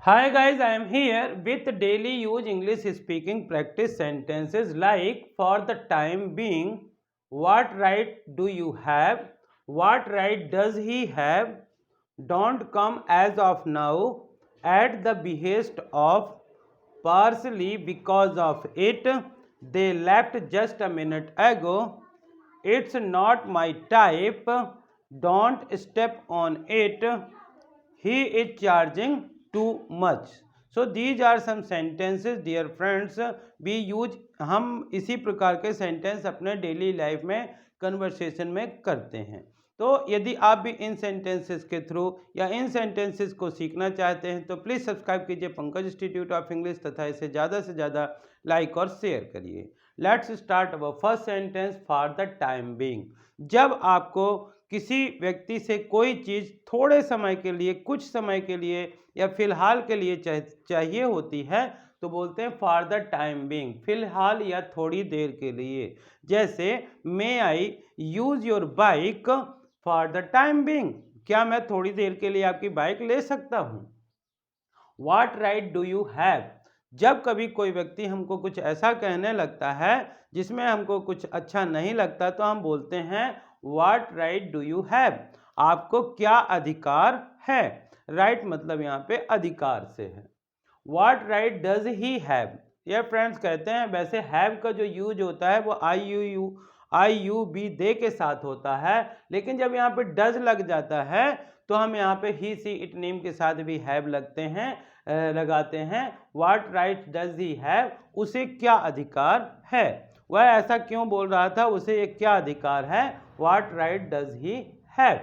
Hi guys, I am here with daily use English speaking practice sentences like for the time being, what right do you have, what right does he have, don't come as of now, at the behest of, partially because of it, they left just a minute ago, it's not my type, don't step on it, he is charging too much. So these are some sentences dear friends we use. हम इसी प्रकार के sentence अपने daily life में conversation में करते हैं। तो यदि आप भी इन सेंटेंसेस के थ्रू या इन सेंटेंसेस को सीखना चाहते हैं तो प्लीज़ सब्सक्राइब कीजिए पंकज इंस्टीट्यूट ऑफ इंग्लिश तथा इसे ज़्यादा से ज़्यादा लाइक और शेयर करिए। Let's start our first sentence for the time being. जब आपको किसी व्यक्ति से कोई चीज़ थोड़े समय के लिए, कुछ समय के लिए या फिलहाल के लिए चाहिए होती है तो बोलते हैं फॉर द टाइम बीइंग, फिलहाल या थोड़ी देर के लिए। जैसे may I use your bike for the time being, क्या मैं थोड़ी देर के लिए आपकी बाइक ले सकता हूँ। What right do you have, जब कभी कोई व्यक्ति हमको कुछ ऐसा कहने लगता है जिसमें हमको कुछ अच्छा नहीं लगता तो हम बोलते हैं What right do you have, आपको क्या अधिकार है। right मतलब यहाँ पे अधिकार से है। What right does he have, ये फ्रेंड्स कहते हैं वैसे have का जो यूज होता है वो आई यू बी दे के साथ होता है, लेकिन जब यहाँ पे डज लग जाता है तो हम यहाँ पे ही सी इट नेम के साथ भी हैव लगाते हैं। What right does he have, उसे क्या अधिकार है, वह ऐसा क्यों बोल रहा था, उसे ये क्या अधिकार है। What right does he have.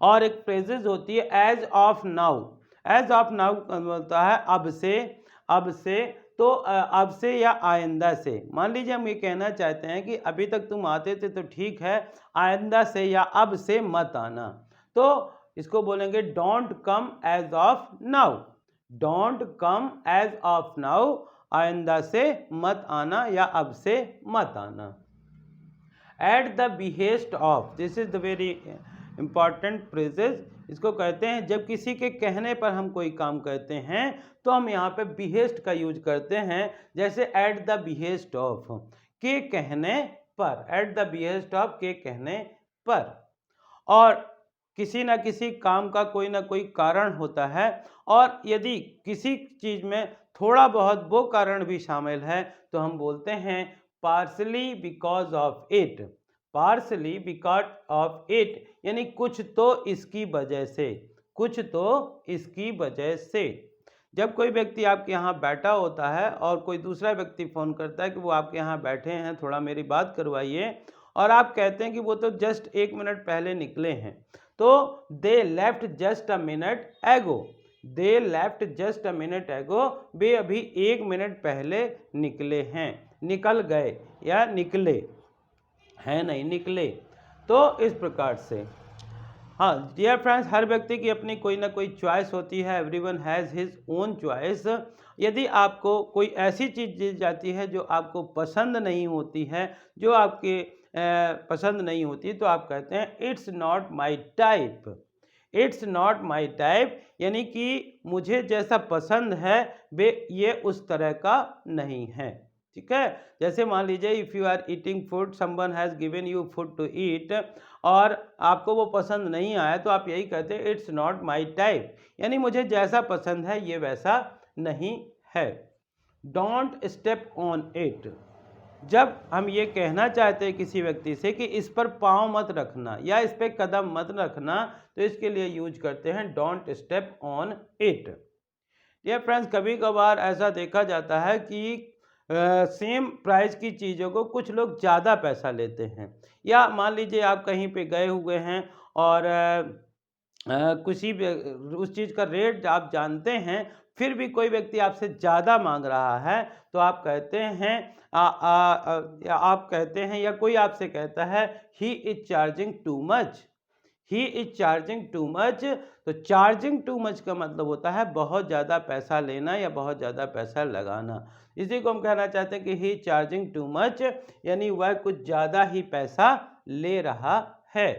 और एक फ्रेजेस होती है as of now. As of now बोलता है अब से तो अब से या आइंदा से। मान लीजिए हम ये कहना चाहते हैं कि अभी तक तुम आते थे तो ठीक है, आइंदा से या अब से मत आना, तो इसको बोलेंगे don't come as of now. Don't come as of now, आइंदा से मत आना या अब से मत आना। At the behest of, this is the very important phrases. इसको कहते हैं जब किसी के कहने पर हम कोई काम करते हैं तो हम यहाँ पे बिहेस्ट का यूज करते हैं। जैसे एट द बिहेस्ट ऑफ, के कहने पर, एट द बिहेस्ट ऑफ के कहने पर। और किसी ना किसी काम का कोई ना कोई कारण होता है, और यदि किसी चीज़ में थोड़ा बहुत वो कारण भी शामिल है तो हम बोलते हैं partially because of it. Partially because of it यानी कुछ तो इसकी वजह से, कुछ तो इसकी वजह से। जब कोई व्यक्ति आपके यहाँ बैठा होता है और कोई दूसरा व्यक्ति फ़ोन करता है कि वो आपके यहाँ बैठे हैं, थोड़ा मेरी बात करवाइए, और आप कहते हैं कि वो तो जस्ट 1 मिनट पहले निकले हैं, तो they left just a minute ago. They left just a minute ago, वे अभी 1 मिनट पहले निकले हैं, निकल गए या निकले हैं, नहीं निकले। तो इस प्रकार से। हाँ डियर फ्रेंड्स, हर व्यक्ति की अपनी कोई ना कोई चॉइस होती है। Everyone has his own choice. यदि आपको कोई ऐसी चीज़ दी जाती है जो आपको पसंद नहीं होती है, जो आपके पसंद नहीं होती, तो आप कहते हैं it's not my type. It's not my type यानी कि मुझे जैसा पसंद है वे ये उस तरह का नहीं है। ठीक है, जैसे मान लीजिए if you are eating food, someone has given you food to eat, और आपको वो पसंद नहीं आया तो आप यही कहते हैं इट्स नॉट माई टाइप, यानी मुझे जैसा पसंद है ये वैसा नहीं है। डोंट स्टेप ऑन इट, जब हम ये कहना चाहते हैं किसी व्यक्ति से कि इस पर पाँव मत रखना या इस पर कदम मत रखना, तो इसके लिए यूज करते हैं don't step on it. Dear friends, कभी कभार ऐसा देखा जाता है कि सेम प्राइस की चीज़ों को कुछ लोग ज़्यादा पैसा लेते हैं, या मान लीजिए आप कहीं पे गए हुए हैं और किसी उस चीज़ का रेट आप जानते हैं, फिर भी कोई व्यक्ति आपसे ज़्यादा मांग रहा है तो आप कहते हैं या आप कहते हैं या कोई आपसे कहता है he is charging too much. He is charging too much, तो चार्जिंग टू मच का मतलब होता है बहुत ज़्यादा पैसा लेना या बहुत ज़्यादा पैसा लगाना। इसी को हम कहना चाहते हैं कि ही चार्जिंग टू मच, यानी वह कुछ ज़्यादा ही पैसा ले रहा है।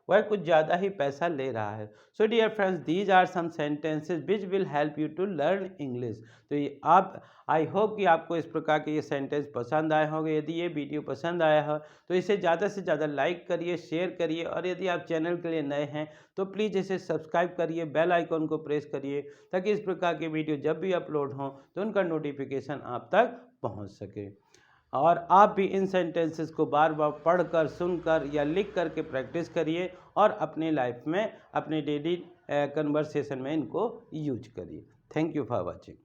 वह कुछ ज़्यादा ही पैसा ले रहा है। So dear friends, these are some sentences which will help you to learn English. तो ये आप, आई होप कि आपको इस प्रकार के ये सेंटेंस पसंद आए होंगे। यदि ये वीडियो पसंद आया हो तो इसे ज़्यादा से ज़्यादा लाइक करिए, शेयर करिए, और यदि आप चैनल के लिए नए हैं तो प्लीज़ इसे सब्सक्राइब करिए, बेल आइकॉन को प्रेस करिए, ताकि इस प्रकार के वीडियो जब भी अपलोड हों तो उनका नोटिफिकेशन आप तक पहुंच सके। और आप भी इन सेंटेंसेस को बार बार पढ़कर, सुनकर या लिख कर के प्रैक्टिस करिए और अपने लाइफ में, अपने डेली कन्वर्सेशन में इनको यूज करिए। Thank you for watching.